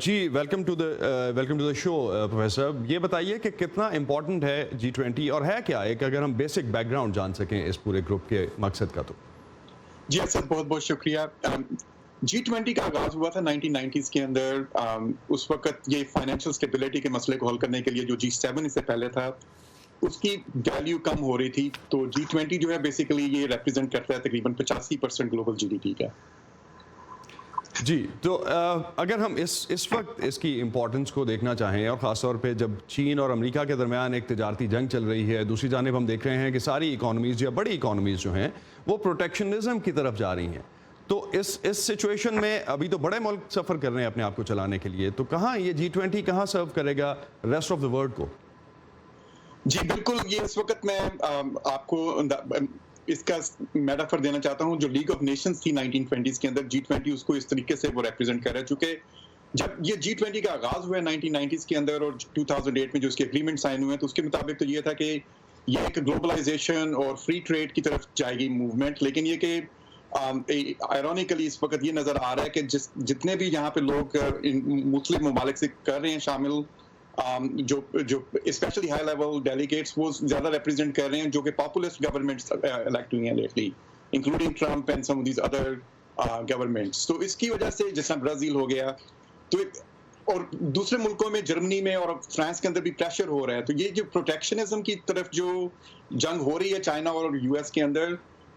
G welcome to the show professor. یہ بتائیے کہ کتنا امپورٹنٹ ہے G20 اور ہے کیا ایک اگر ہم بیسک بیک گراؤنڈ جان سکیں اس پورے گروپ کے مقصد کا تو. جی اسد بہت بہت شکریہ. G20 کا آغاز ہوا تھا 1990s کے اندر. اس وقت یہ فائنینشیل اسٹیبلٹی کے مسئلے کو حل کرنے کے لیے جو G7 اس سے پہلے تھا اس کی ویلیو کم ہو رہی تھی. تو G20 جو ہے بیسیکلی یہ ریپرزینٹ کرتا ہے تقریباً 85% گلوبل GDP کا. جی تو اگر ہم اس وقت اس کی امپورٹنس کو دیکھنا چاہیں اور خاص طور پہ جب چین اور امریکہ کے درمیان ایک تجارتی جنگ چل رہی ہے, دوسری جانب ہم دیکھ رہے ہیں کہ ساری اکانومیز یا بڑی اکانومیز جو ہیں وہ پروٹیکشنزم کی طرف جا رہی ہیں. تو اس سچویشن میں ابھی تو بڑے ملک سفر کر رہے ہیں اپنے آپ کو چلانے کے لیے, تو کہاں یہ G20 کہاں سرو کرے گا ریسٹ آف دا ورلڈ کو؟ جی بالکل, یہ اس وقت میں آپ کو اس کا میٹافر دینا چاہتا ہوں. جو لیگ آف نیشنز تھی 1920s کے اندر, G20 اس کو اس طریقے سے وہ ریپرزینٹ کر رہا ہے. چونکہ جب یہ G20 کا آغاز ہوا ہے 1990s کے اندر اور 2008 میں جو اس کے اگریمنٹ سائن ہوئے ہیں, تو اس کے مطابق تو یہ تھا کہ یہ ایک گلوبلائزیشن اور فری ٹریڈ کی طرف جائے گی موومنٹ. لیکن یہ کہ آئرونیکلی اس وقت یہ نظر آ رہا ہے کہ جتنے بھی یہاں پہ لوگ مختلف ممالک سے کر رہے ہیں شامل, جو اسپیشلی ہائی لیول ڈیلیگیٹس وہ زیادہ ریپرزینٹ کر رہے ہیں جو کہ پاپولسٹ گورنمنٹس الیکٹ ہوئی ہیں lately, including Trump and some of these other governments. تو اس کی وجہ سے جس طرح برازیل ہو گیا, تو اور دوسرے ملکوں میں جرمنی میں اور فرانس کے اندر بھی پریشر ہو رہا ہے. تو یہ جو پروٹیکشنزم کی طرف جو جنگ ہو رہی ہے چائنا اور US کے اندر,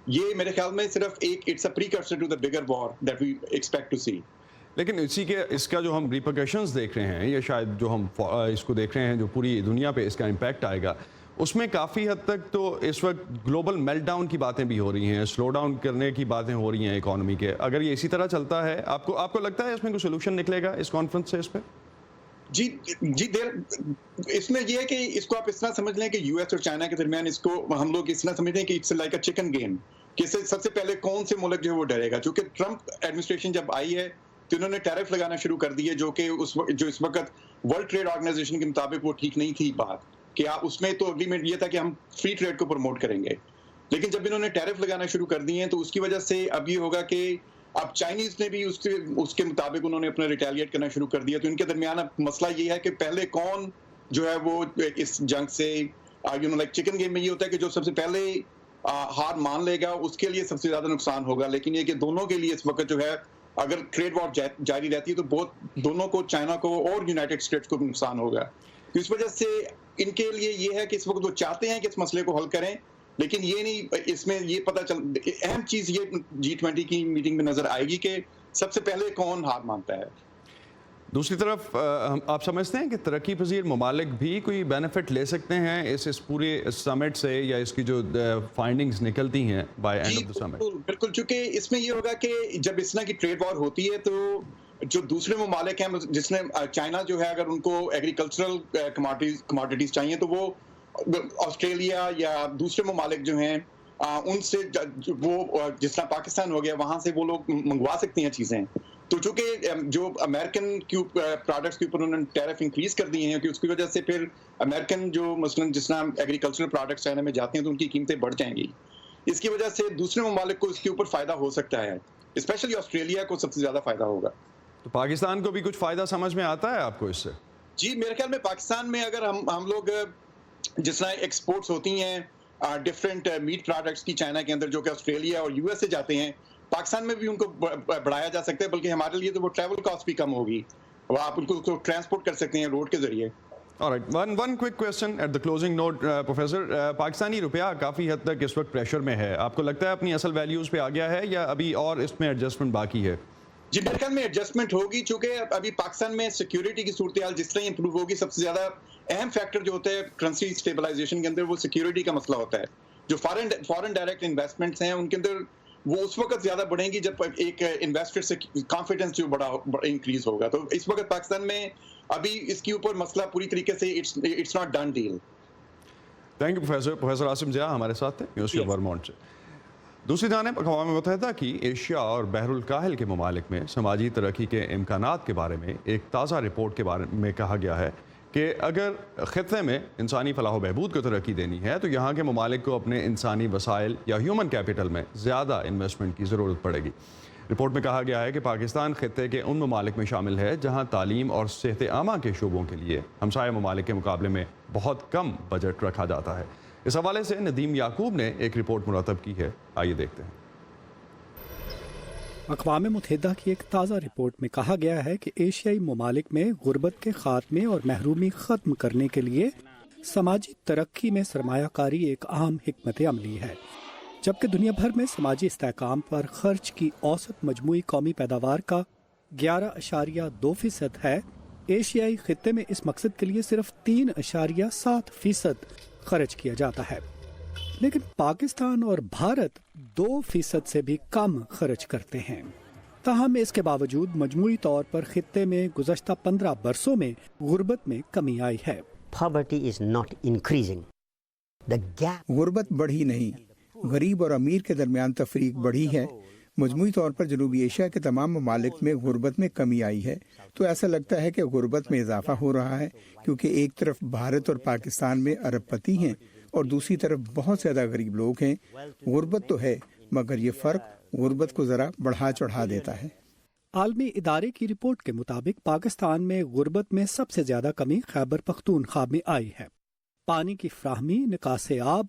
یہ میرے خیال میں صرف ایک its a precursor to the bigger war that we expect to see. لیکن اس کا جو ہم ریپرکشنز دیکھ رہے ہیں, یا شاید جو ہم اس کو دیکھ رہے ہیں جو پوری دنیا پہ اس کا امپیکٹ آئے گا, اس میں کافی حد تک تو اس وقت گلوبل میلٹ ڈاؤن کی باتیں بھی ہو رہی ہیں, سلو ڈاؤن کرنے کی باتیں ہو رہی ہیں اکانومی کے. اگر یہ اسی طرح چلتا ہے, آپ کو لگتا ہے اس میں کوئی سولوشن نکلے گا اس کانفرنس سے اس پہ؟ جی اس میں یہ ہے کہ اس کو آپ اس طرح سمجھ لیں کہ US اور چائنا کے درمیان اس کو ہم لوگ اس طرح سمجھتے ہیں کہ it's like a chicken game, کہ سب سے پہلے کون سے ملک جو ہے وہ ڈرے گا. چونکہ ٹرمپ ایڈمنسٹریشن جب آئی ہے تو انہوں نے ٹیرف لگانا شروع کر دیے, جو کہ اس وقت ورلڈ ٹریڈ آرگنائزیشن کے مطابق وہ ٹھیک نہیں تھی بات, کہ اس میں تو اگریمنٹ یہ تھا کہ ہم فری ٹریڈ کو پروموٹ کریں گے. لیکن جب انہوں نے ٹیرف لگانا شروع کر دیے ہیں تو اس کی وجہ سے اب یہ ہوگا کہ اب چائنیز نے بھی اس کے مطابق انہوں نے اپنا ریٹیلیٹ کرنا شروع کر دیا. تو ان کے درمیان اب مسئلہ یہ ہے کہ پہلے کون جو ہے وہ اس جنگ سے لائک چکن گیم میں یہ ہوتا ہے کہ جو سب سے پہلے ہار مان لے گا اس کے لیے سب سے زیادہ نقصان ہوگا. لیکن یہ کہ دونوں کے لیے اس وقت جو ہے اگر ٹریڈ وار جاری رہتی ہے تو بہت دونوں کو, چائنا کو اور یونائٹڈ اسٹیٹس کو بھی نقصان ہوگا. تو اس وجہ سے ان کے لیے یہ ہے کہ اس وقت وہ چاہتے ہیں کہ اس مسئلے کو حل کریں, لیکن یہ نہیں, اس میں یہ پتہ اہم چیز یہ G20 کی میٹنگ میں نظر آئے گی کہ سب سے پہلے کون ہار مانتا ہے. دوسری طرف آپ سمجھتے ہیں کہ ترقی پذیر ممالک بھی کوئی بینیفٹ لے سکتے ہیں اس پورے سمٹ سے, یا اس کی جو فائنڈنگز نکلتی ہیں بائی اینڈ آف دا سمٹ؟ بالکل, چونکہ اس میں یہ ہوگا کہ جب اس طرح کی ٹریڈ وار ہوتی ہے تو جو دوسرے ممالک ہیں, جس نے چائنا جو ہے اگر ان کو ایگریکلچرل کموڈیٹیز چاہیے تو وہ آسٹریلیا یا دوسرے ممالک جو ہیں ان سے وہ جس طرح پاکستان ہو گیا وہاں سے وہ لوگ منگوا سکتے ہیں چیزیں. تو چونکہ جو امریکن پروڈکٹس کے اوپر انہوں نے ٹیرف انکریز کر دیے ہیں کہ اس کی وجہ سے پھر امریکن جو مثلاً جس طرح ایگریکلچرل پروڈکٹس چائنا میں جاتے ہیں تو ان کی قیمتیں بڑھ جائیں گی. اس کی وجہ سے دوسرے ممالک کو اس کے اوپر فائدہ ہو سکتا ہے, اسپیشلی آسٹریلیا کو سب سے زیادہ فائدہ ہوگا. تو پاکستان کو بھی کچھ فائدہ سمجھ میں آتا ہے آپ کو اس سے؟ جی میرے خیال میں پاکستان میں اگر ہم لوگ جس طرح ایکسپورٹس ہوتی ہیں ڈفرینٹ میٹ پروڈکٹس کی چائنا کے اندر جو کہ آسٹریلیا اور US سے جاتے ہیں, پاکستان میں بھی ان کو بڑھایا جا سکتا ہے, بلکہ ہمارے لیے تو وہ ٹریول کاسٹ بھی کم ہوگی, وہ آپ ان کو ٹرانسپورٹ کر سکتے ہیں روڈ کے ذریعے. Alright, one quick question at the closing note, professor. Pakistani روپیہ کافی حد تک اس وقت پریشر میں ہے, آپ کو لگتا ہے اپنی اصل ویلیوز پہ آ گیا ہے یا ابھی اور اس میں ایڈجسٹمنٹ باقی ہے؟ جی میرے خیال میں ایڈجسٹمنٹ ہوگی, چونکہ ابھی پاکستان میں سیکیورٹی کی صورتحال جس طرح امپروو ہوگی, سب سے زیادہ اہم فیکٹر جو ہوتا ہے کرنسی اسٹیبلائزیشن کے اندر وہ سیکیورٹی کا مسئلہ ہوتا ہے. جو فارن ڈائریکٹ انویسٹمنٹس ہیں ان کے اندر وہ اس وقت زیادہ بڑھیں گی جب ایک انویسٹر سے کانفیڈنس جو بڑا انکریز ہوگا. تو اس وقت پاکستان میں ابھی اس کے اوپر مسئلہ پوری طریقے سے it's not done deal. Thank you professor Asim Zia ہمارے ساتھ تھے یونیورسٹی آف ورمونٹ سے. دوسری جانب اقوام متحدہ کی ایشیا اور بحر الکاہل کے ممالک میں سماجی ترقی کے امکانات کے بارے میں ایک تازہ رپورٹ کے بارے میں کہا گیا ہے کہ اگر خطے میں انسانی فلاح و بہبود کو ترقی دینی ہے تو یہاں کے ممالک کو اپنے انسانی وسائل یا ہیومن کیپٹل میں زیادہ انویسٹمنٹ کی ضرورت پڑے گی. رپورٹ میں کہا گیا ہے کہ پاکستان خطے کے ان ممالک میں شامل ہے جہاں تعلیم اور صحت عامہ کے شعبوں کے لیے ہمسایہ ممالک کے مقابلے میں بہت کم بجٹ رکھا جاتا ہے۔ اس حوالے سے ندیم یعقوب نے ایک رپورٹ مرتب کی ہے، آئیے دیکھتے ہیں۔ اقوام متحدہ کی ایک تازہ رپورٹ میں کہا گیا ہے کہ ایشیائی ممالک میں غربت کے خاتمے اور محرومی ختم کرنے کے لیے سماجی ترقی میں سرمایہ کاری ایک اہم حکمت عملی ہے، جبکہ دنیا بھر میں سماجی استحکام پر خرچ کی اوسط مجموعی قومی پیداوار کا 11.2% ہے۔ ایشیائی خطے میں اس مقصد کے لیے صرف 3.7% خرچ کیا جاتا ہے، لیکن پاکستان اور بھارت 2% سے بھی کم خرچ کرتے ہیں۔ تاہم اس کے باوجود مجموعی طور پر خطے میں گزشتہ 15 برسوں میں غربت میں کمی آئی ہے۔ غربت بڑھی نہیں، غریب اور امیر کے درمیان تفریق بڑھی ہے۔ مجموعی طور پر جنوبی ایشیا کے تمام ممالک میں غربت میں کمی آئی ہے، تو ایسا لگتا ہے کہ غربت میں اضافہ ہو رہا ہے، کیونکہ ایک طرف بھارت اور پاکستان میں ارب پتی ہیں اور دوسری طرف بہت زیادہ غریب لوگ ہیں۔ غربت تو ہے، مگر یہ فرق غربت کو ذرا بڑھا چڑھا دیتا ہے۔ عالمی ادارے کی رپورٹ کے مطابق پاکستان میں غربت میں سب سے زیادہ کمی خیبر پختونخوا میں آئی ہے۔ پانی کی فراہمی، نکاس آب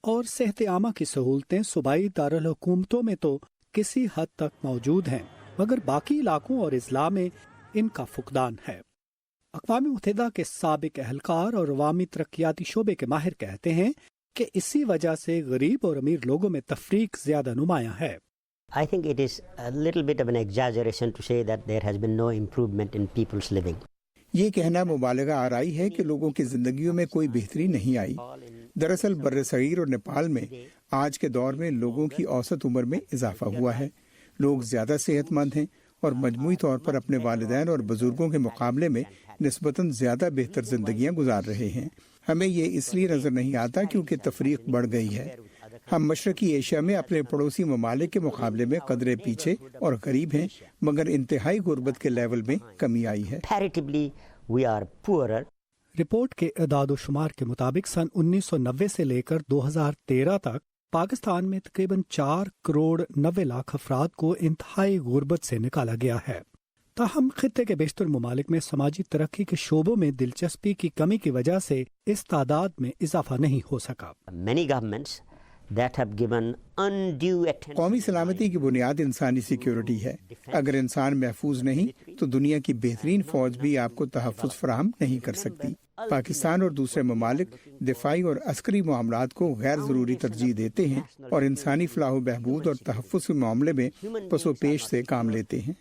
اور صحت عامہ کی سہولتیں صوبائی دارالحکومتوں میں تو کسی حد تک موجود ہیں، مگر باقی علاقوں اور اضلاع میں ان کا فقدان ہے۔ اقوام متحدہ کے سابق اہلکار اور عوامی ترقیاتی شعبے کے ماہر کہتے ہیں کہ اسی وجہ سے غریب اور امیر لوگوں میں تفریق زیادہ نمایاں ہے۔ I think it is a little bit of an exaggeration to say that there has been no improvement in people's living. یہ کہنا مبالغہ آرائی ہے کہ لوگوں کی زندگیوں میں کوئی بہتری نہیں آئی۔ دراصل بر صغیر اور نیپال میں آج کے دور میں لوگوں کی اوسط عمر میں اضافہ ہوا ہے، لوگ زیادہ صحت مند ہیں اور مجموعی طور پر اپنے والدین اور بزرگوں کے مقابلے میں نسبتاً زیادہ بہتر زندگیاں گزار رہے ہیں۔ ہمیں یہ اس لیے نظر نہیں آتا کیونکہ تفریق بڑھ گئی ہے۔ ہم مشرقی ایشیا میں اپنے پڑوسی ممالک کے مقابلے میں قدرے پیچھے اور غریب ہیں، مگر انتہائی غربت کے لیول میں کمی آئی ہے۔ Comparatively, we are poorer. Report کے اعداد و شمار کے مطابق سن 1990 سے لے کر 2013 تک پاکستان میں تقریباً 4 کروڑ 90 لاکھ افراد کو انتہائی غربت سے نکالا گیا ہے۔ تاہم خطے کے بیشتر ممالک میں سماجی ترقی کے شعبوں میں دلچسپی کی کمی کی وجہ سے اس تعداد میں اضافہ نہیں ہو سکا۔ Many governments that have given undue attention. قومی سلامتی کی بنیاد انسانی سیکیورٹی ہے۔ اگر انسان محفوظ نہیں تو دنیا کی بہترین فوج بھی آپ کو تحفظ فراہم نہیں کر سکتی۔ پاکستان اور دوسرے ممالک دفاعی اور عسکری معاملات کو غیر ضروری ترجیح دیتے ہیں اور انسانی فلاح و بہبود اور تحفظ کے معاملے میں پس و پیش سے کام لیتے ہیں۔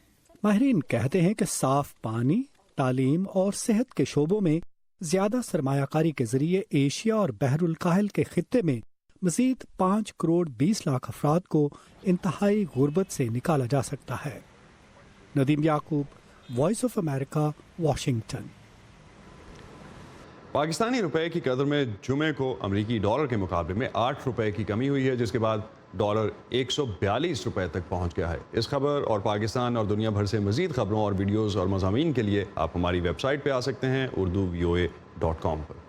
ماہرین کہتے ہیں کہ صاف پانی، تعلیم اور صحت کے شعبوں میں زیادہ سرمایہ کاری کے ذریعے ایشیا اور بحر الکاہل کے خطے میں مزید 5 کروڑ 20 لاکھ افراد کو انتہائی غربت سے نکالا جا سکتا ہے۔ Nadeem Yaqoob, voice of America, Washington. Pakistani روپے کی قدر میں جمعے کو امریکی ڈالر کے مقابلے میں 8 روپے کی کمی ہوئی ہے، جس کے بعد ڈالر 142 روپے تک پہنچ گیا ہے۔ اس خبر اور پاکستان اور دنیا بھر سے مزید خبروں اور ویڈیوز اور مضامین کے لیے آپ ہماری ویب سائٹ پہ آ سکتے ہیں urduvoa.com پر۔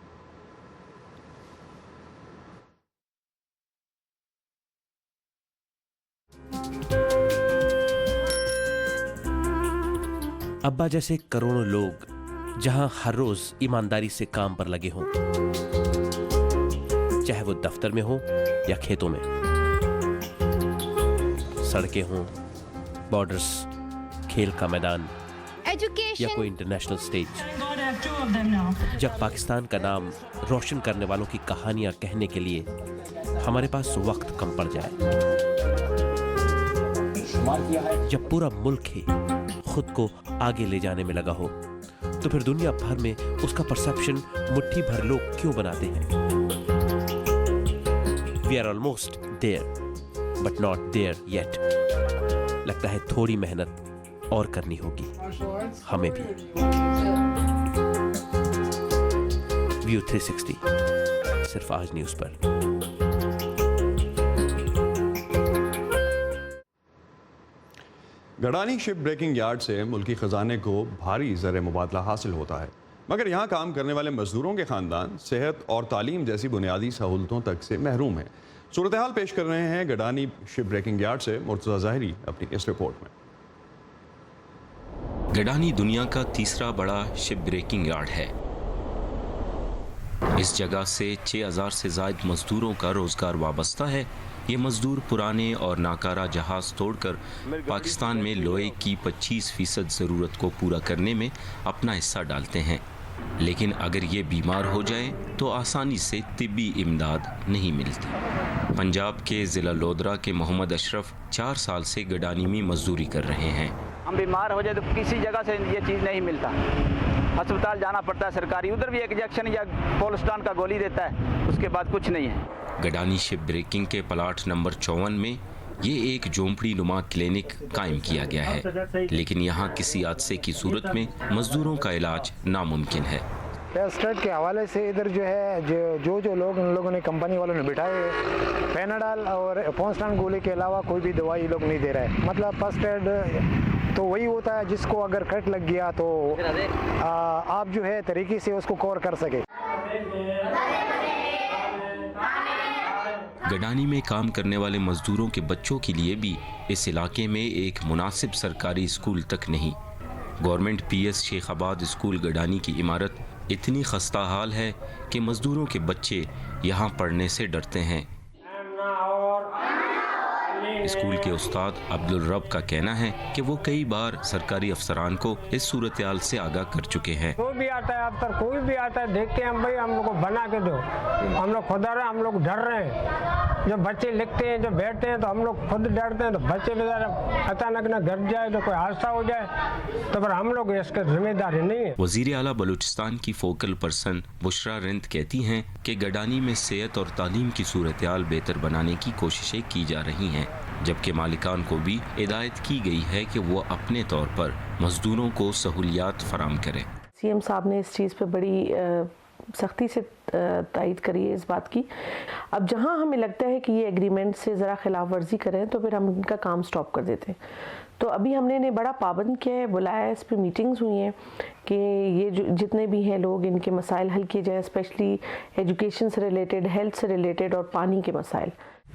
ابا جیسے کروڑوں لوگ جہاں ہر روز ایمانداری سے کام پر لگے ہوں، چاہے وہ دفتر میں ہوں یا کھیتوں میں، سڑکیں ہوں، بارڈرز، کھیل کا میدان یا کوئی انٹرنیشنل سٹیج، جب پاکستان کا نام روشن کرنے والوں کی کہانیاں کہنے کے لیے ہمارے پاس وقت کم پڑ جائے، جب پورا ملک ہی خود کو آگے لے جانے میں لگا ہو، تو پھر دنیا بھر میں اس کا پرسپشن مٹھی بھر لوگ کیوں بناتے ہیں؟ We are almost there, but not there yet. لگتا ہے تھوڑی محنت اور کرنی ہوگی ہمیں بھی۔ ویو 360 صرف آج نیوز پر۔ گڈانی شپ بریکنگ یارڈ سے ملکی خزانے کو بھاری زر مبادلہ حاصل ہوتا ہے، مگر یہاں کام کرنے والے مزدوروں کے خاندان صحت اور تعلیم جیسی بنیادی سہولتوں تک سے محروم ہیں۔ صورتحال پیش کر رہے ہیں گڈانی شپ بریکنگ یارڈ سے مرتضی ظاہری اپنی اس رپورٹ میں۔ گڈانی دنیا کا تیسرا بڑا شپ بریکنگ یارڈ ہے۔ اس جگہ سے 6000 سے زائد مزدوروں کا روزگار وابستہ ہے۔ یہ مزدور پرانے اور ناکارہ جہاز توڑ کر پاکستان میں لوہے کی 25% ضرورت کو پورا کرنے میں اپنا حصہ ڈالتے ہیں، لیکن اگر یہ بیمار ہو جائے تو آسانی سے طبی امداد نہیں ملتی۔ پنجاب کے ضلع لودھرا کے محمد اشرف 4 سال سے گڈانی میں مزدوری کر رہے ہیں۔ ہم بیمار ہو جائے تو کسی جگہ سے یہ چیز نہیں ملتا، ہسپتال جانا پڑتا ہے سرکاری، ادھر بھی ایک انجیکشن یا پولسٹان کا گولی دیتا ہے، اس کے بعد کچھ نہیں ہے۔ گڈانی شپ بریکنگ کے پلاٹ نمبر 54 میں یہ ایک جھونپڑی نما کلینک قائم کیا گیا ہے، لیکن یہاں کسی حادثے کی صورت میں مزدوروں کا علاج ناممکن ہے۔ اسٹیٹ کے حوالے سے ادھر جو ہے جو لوگ ان لوگوں نے کمپنی والوں نے بٹھائے، پیناڈال اور پونسٹان گولی کے علاوہ کوئی بھی دوائی یہ لوگ نہیں دے رہے۔ مطلب فرسٹ ایڈ تو وہی ہوتا ہے جس کو اگر کٹ لگ گیا تو آپ جو ہے طریقے سے اس کو کور کر سکے۔ گڈانی میں کام کرنے والے مزدوروں کے بچوں کے لیے بھی اس علاقے میں ایک مناسب سرکاری اسکول تک نہیں۔ گورنمنٹ پی ایس شیخ آباد اسکول گڈانی کی عمارت اتنی خستہ حال ہے کہ مزدوروں کے بچے یہاں پڑھنے سے ڈرتے ہیں۔ اسکول کے استاد عبدالرب کا کہنا ہے کہ وہ کئی بار سرکاری افسران کو اس صورتحال سے آگاہ کر چکے ہیں۔ کوئی بھی آتا ہے افسر، کوئی بھی آتا ہے، دیکھتے ہیں ہم بھائی ہم لوگ کو بنا کے دو، ہم لوگ خدا رہے، ہم لوگ ڈر رہے ہیں۔ جب بچے لکھتے ہیں، جب بیٹھتے ہیں تو ہم لوگ خود ڈرتے ہیں، تو بچے بیچارے اچانک نہ گر جائے تو کوئی حادثہ ہو جائے تو پھر ہم لوگ اس کا ذمہ داری نہیں ہے۔ وزیر اعلیٰ بلوچستان کی فوکل پرسن بشرا رند کہتی ہیں کہ گڈانی میں صحت اور تعلیم کی صورتحال بہتر بنانے کی کوششیں کی جا رہی ہیں، جبکہ مالکان کو بھی ہدایت کی گئی ہے کہ وہ اپنے طور پر مزدوروں کو سہولیات فراہم کریں۔ سی ایم صاحب نے اس چیز پہ بڑی سختی سے تائید کری ہے اس بات کی۔ اب جہاں ہمیں لگتا ہے کہ یہ ایگریمنٹ سے ذرا خلاف ورزی کریں تو پھر ہم ان کا کام سٹاپ کر دیتے ہیں۔ تو ابھی ہم نے انہیں بڑا پابند کیا ہے، بلایا ہے، اس پہ میٹنگز ہوئی ہیں کہ یہ جتنے بھی ہیں لوگ ان کے مسائل حل کیے جائیں، اسپیشلی ایجوکیشن سے ریلیٹڈ، ہیلتھ سے ریلیٹڈ اور پانی کے مسائل۔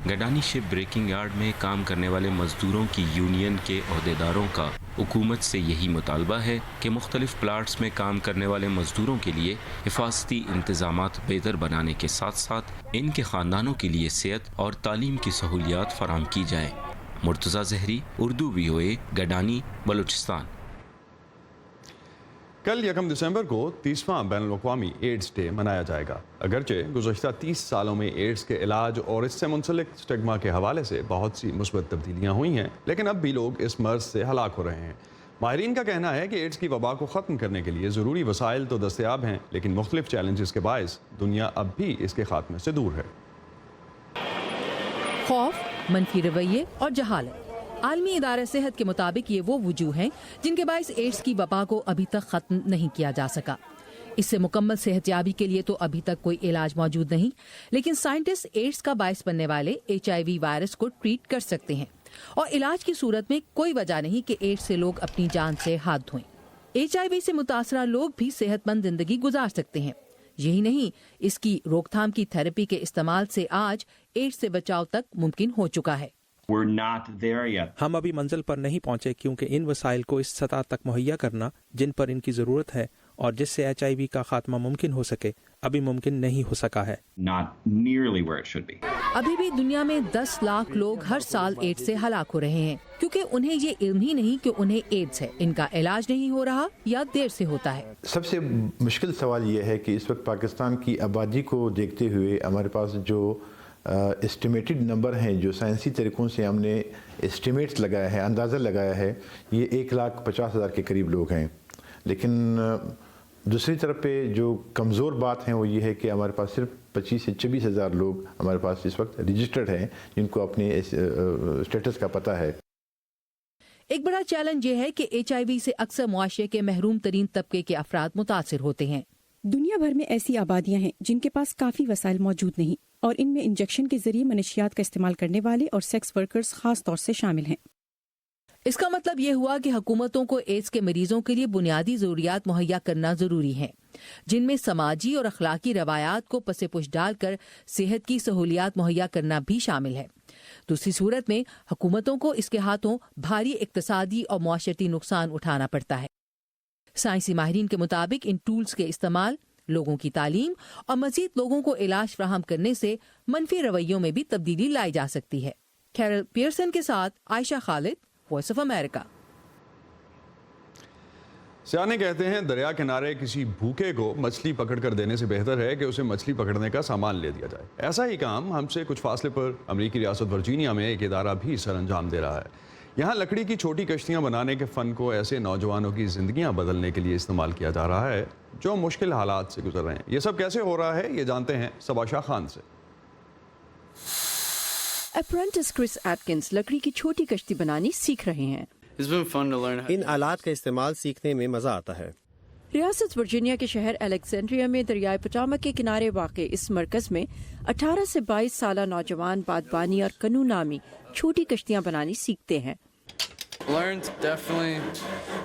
گڈانی شپ بریکنگ یارڈ میں کام کرنے والے مزدوروں کی یونین کے عہدیداروں کا حکومت سے یہی مطالبہ ہے کہ مختلف پلاٹس میں کام کرنے والے مزدوروں کے لیے حفاظتی انتظامات بہتر بنانے کے ساتھ ساتھ ان کے خاندانوں کے لیے صحت اور تعلیم کی سہولیات فراہم کی جائیں۔ مرتضی ظاہری، اردو VOA، گڈانی، بلوچستان۔ کل 1 دسمبر کو 30واں بین الاقوامی ایڈز ڈے منایا جائے گا۔ اگرچہ گزشتہ 30 سالوں میں ایڈز کے علاج اور اس سے منسلک سٹگما کے حوالے سے بہت سی مثبت تبدیلیاں ہوئی ہیں، لیکن اب بھی لوگ اس مرض سے ہلاک ہو رہے ہیں۔ ماہرین کا کہنا ہے کہ ایڈز کی وبا کو ختم کرنے کے لیے ضروری وسائل تو دستیاب ہیں، لیکن مختلف چیلنجز کے باعث دنیا اب بھی اس کے خاتمے سے دور ہے۔ خوف، منفی رویے اور جہالت۔ عالمی ادارہ صحت کے مطابق یہ وہ وجوہ ہیں جن کے باعث ایڈز کی وبا کو ابھی تک ختم نہیں کیا جا سکا۔ اس سے مکمل صحت یابی کے لیے تو ابھی تک کوئی علاج موجود نہیں، لیکن سائنٹسٹ ایڈز کا باعث بننے والے HIV وائرس کو ٹریٹ کر سکتے ہیں، اور علاج کی صورت میں کوئی وجہ نہیں کہ ایڈز سے لوگ اپنی جان سے ہاتھ دھوئیں۔ HIV سے متاثرہ لوگ بھی صحت مند زندگی گزار سکتے ہیں۔ یہی نہیں، اس کی روک تھام کی تھراپی کے استعمال سے آج ایڈز سے بچاؤ تک ممکن ہو چکا ہے۔ ہم ابھی منزل پر نہیں پہنچے، کیونکہ ان وسائل کو اس سطح تک مہیا کرنا جن پر ان کی ضرورت ہے اور جس سے HIV کا خاتمہ ممکن ہو سکے، ابھی ممکن نہیں ہو سکا ہے۔ ابھی بھی دنیا میں 10 لاکھ لوگ ہر سال ایڈز سے ہلاک ہو رہے ہیں، کیونکہ انہیں یہ علم ہی نہیں کہ انہیں ایڈز ہے، ان کا علاج نہیں ہو رہا یا دیر سے ہوتا ہے۔ سب سے مشکل سوال یہ ہے کہ اس وقت پاکستان کی آبادی کو دیکھتے ہوئے ہمارے پاس جو اسٹیمیٹڈ نمبر ہیں، جو سائنسی طریقوں سے ہم نے اسٹیمیٹس لگایا ہے، اندازہ لگایا ہے، یہ 1,50,000 کے قریب لوگ ہیں۔ لیکن دوسری طرف پہ جو کمزور بات ہے وہ یہ ہے کہ ہمارے پاس صرف 25 سے 26 ہزار لوگ ہمارے پاس اس وقت رجسٹرڈ ہیں جن کو اپنے اسٹیٹس کا پتہ ہے۔ ایک بڑا چیلنج یہ ہے کہ HIV سے اکثر معاشرے کے محروم ترین طبقے کے افراد متاثر ہوتے ہیں۔ دنیا بھر میں ایسی آبادیاں ہیں جن کے پاس کافی وسائل موجود نہیں، اور ان میں انجیکشن کے ذریعے منشیات کا استعمال کرنے والے اور سیکس ورکرز خاص طور سے شامل ہیں۔ اس کا مطلب یہ ہوا کہ حکومتوں کو ایڈز کے مریضوں کے لیے بنیادی ضروریات مہیا کرنا ضروری ہیں، جن میں سماجی اور اخلاقی روایات کو پس پش ڈال کر صحت کی سہولیات مہیا کرنا بھی شامل ہے۔ دوسری صورت میں حکومتوں کو اس کے ہاتھوں بھاری اقتصادی اور معاشرتی نقصان اٹھانا پڑتا ہے۔ سائنسی ماہرین کے مطابق ان ٹولز کے استعمال، لوگوں کی تعلیم اور مزید لوگوں کو علاج فراہم کرنے سے منفی رویوں میں بھی تبدیلی لائی جا سکتی ہے۔ کیرل پیئرسن کے ساتھ عائشہ خالد، وائس آف امریکہ۔ سیانے کہتے ہیں دریا کنارے کسی بھوکے کو مچھلی پکڑ کر دینے سے بہتر ہے کہ اسے مچھلی پکڑنے کا سامان لے دیا جائے۔ ایسا ہی کام ہم سے کچھ فاصلے پر امریکی ریاست ورجینیا میں ایک ادارہ بھی سر انجام دے رہا ہے۔ یہاں لکڑی کی چھوٹی کشتیاں بنانے کے فن کو ایسے نوجوانوں کی زندگیاں بدلنے کے لیے استعمال کیا جا رہا ہے جو مشکل حالات سے گزر رہے ہیں۔ یہ سب کیسے ہو رہا ہے، یہ جانتے ہیں سباشا خان سے۔ اپرینٹس کرس ایٹکنز لکڑی کی چھوٹی کشتی بنانی سیکھ رہے ہیں۔ ان آلات کا استعمال سیکھنے میں مزہ آتا ہے۔ ریاست ورجینیا کے شہر الیگزینڈریا میں دریائے پٹامک کے کنارے واقع اس مرکز میں 18 سے 22 سالہ نوجوان بادبانی اور کنو نامی چھوٹی کشتیاں بنانی سیکھتے ہیں۔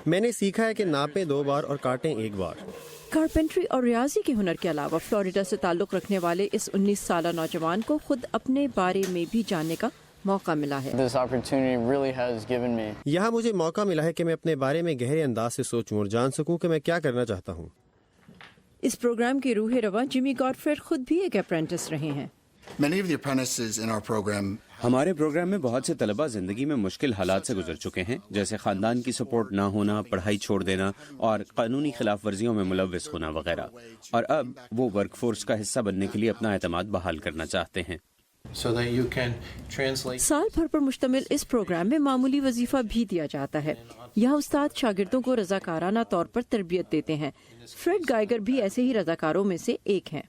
میں نے سیکھا ہے کہ ناپیں 2 بار اور کاٹیں 1 بار۔ کارپینٹری اور ریاضی کے ہنر کے علاوہ فلوریڈا سے تعلق رکھنے والے اس 19 سالہ نوجوان کو خود اپنے بارے میں بھی جاننے کا موقع ملا ہے۔ یہاں مجھے موقع ملا ہے کہ میں اپنے بارے میں گہرے انداز سے سوچوں اور جان سکوں کہ میں کیا کرنا چاہتا ہوں۔ اس پروگرام کے روح رواں جمی گاڈفریڈ خود بھی ایک اپرینٹس رہے ہیں۔ ہمارے پروگرام میں بہت سے طلبہ زندگی میں مشکل حالات سے گزر چکے ہیں، جیسے خاندان کی سپورٹ نہ ہونا، پڑھائی چھوڑ دینا اور قانونی خلاف ورزیوں میں ملوث ہونا وغیرہ، اور اب وہ ورک فورس کا حصہ بننے کے لیے اپنا اعتماد بحال کرنا چاہتے ہیں۔ سال بھر پر مشتمل اس پروگرام میں معمولی وظیفہ بھی دیا جاتا ہے۔ یہاں استاد شاگردوں کو رضاکارانہ طور پر تربیت دیتے ہیں۔ فریڈ گائیگر بھی ایسے ہی رضاکاروں میں سے ایک ہیں۔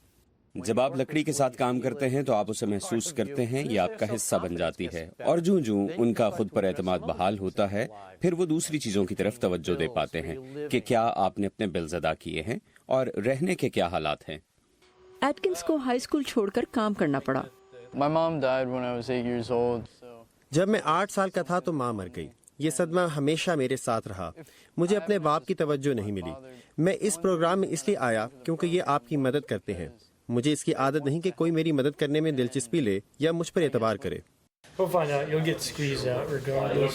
جب آپ لکڑی کے ساتھ کام کرتے ہیں تو آپ اسے محسوس کرتے ہیں، یہ آپ کا حصہ بن جاتی ہے، اور جوں ان کا خود پر اعتماد بحال ہوتا ہے، پھر وہ دوسری چیزوں کی طرف توجہ دے پاتے ہیں کہ کیا آپ نے اپنے بلز ادا کیے ہیں اور رہنے کے کیا حالات ہیں۔ ایٹکنز کو ہائی اسکول چھوڑ کر کام کرنا پڑا۔ جب میں 8 سال کا تھا تو ماں مر گئی۔ یہ صدمہ ہمیشہ میرے ساتھ رہا۔ مجھے اپنے باپ کی توجہ نہیں ملی۔ میں اس پروگرام میں اس لیے آیا کیونکہ یہ آپ کی مدد کرتے ہیں۔ مجھے اس کی عادت نہیں کہ کوئی میری مدد کرنے میں دلچسپی لے یا مجھ پر اعتبار کرے۔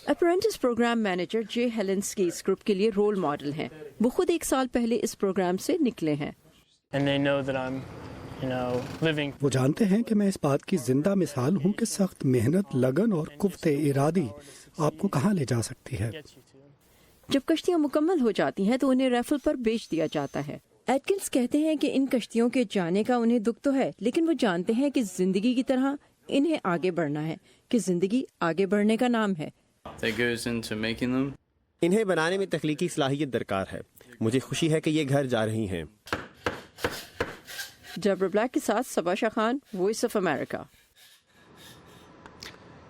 اپرینٹس پروگرام مینیجر جے ہیلنسکی اس گروپ کے لیے رول ماڈل ہیں۔ وہ خود 1 سال پہلے اس پروگرام سے نکلے ہیں۔ وہ جانتے ہیں کہ میں اس بات کی زندہ مثال ہوں کہ سخت محنت، لگن اور قوت ارادی آپ کو کہاں لے جا سکتی ہے۔ جب کشتیاں مکمل ہو جاتی ہیں تو انہیں ریفل پر بیچ دیا جاتا ہے۔ ایٹکنز کہتے ہیں کہ ان کشتیوں کے جانے کا انہیں دکھ تو ہے، لیکن وہ جانتے ہیں کہ زندگی کی طرح انہیں آگے بڑھنا ہے، کہ زندگی آگے بڑھنے کا نام ہے۔ انہیں بنانے میں تخلیقی صلاحیت درکار ہے۔ مجھے خوشی ہے کہ یہ گھر جا رہی ہیں۔ ڈیبرا بلیک کے ساتھ سباشا خان، وائس آف امریکہ۔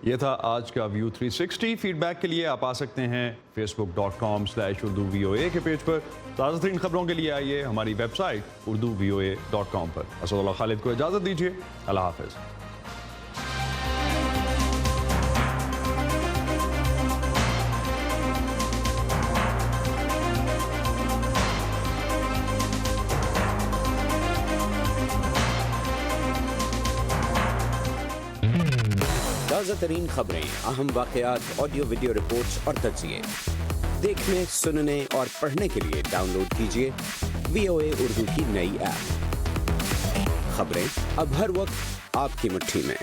یہ تھا آج کا ویو 360۔ فیڈ بیک کے لیے آپ آ سکتے ہیں facebook.com/urduvoa کے پیج پر۔ تازہ ترین خبروں کے لیے آئیے ہماری ویب سائٹ urduvoa.com پر۔ اسد اللہ خالد کو اجازت دیجیے، اللہ حافظ۔ تازہ ترین خبریں، اہم واقعات، آڈیو ویڈیو رپورٹس اور تجزیے دیکھنے، سننے اور پڑھنے کے لیے ڈاؤن لوڈ کیجیے VOA اردو کی نئی ایپ۔ خبریں اب ہر وقت آپ کی مٹھی میں۔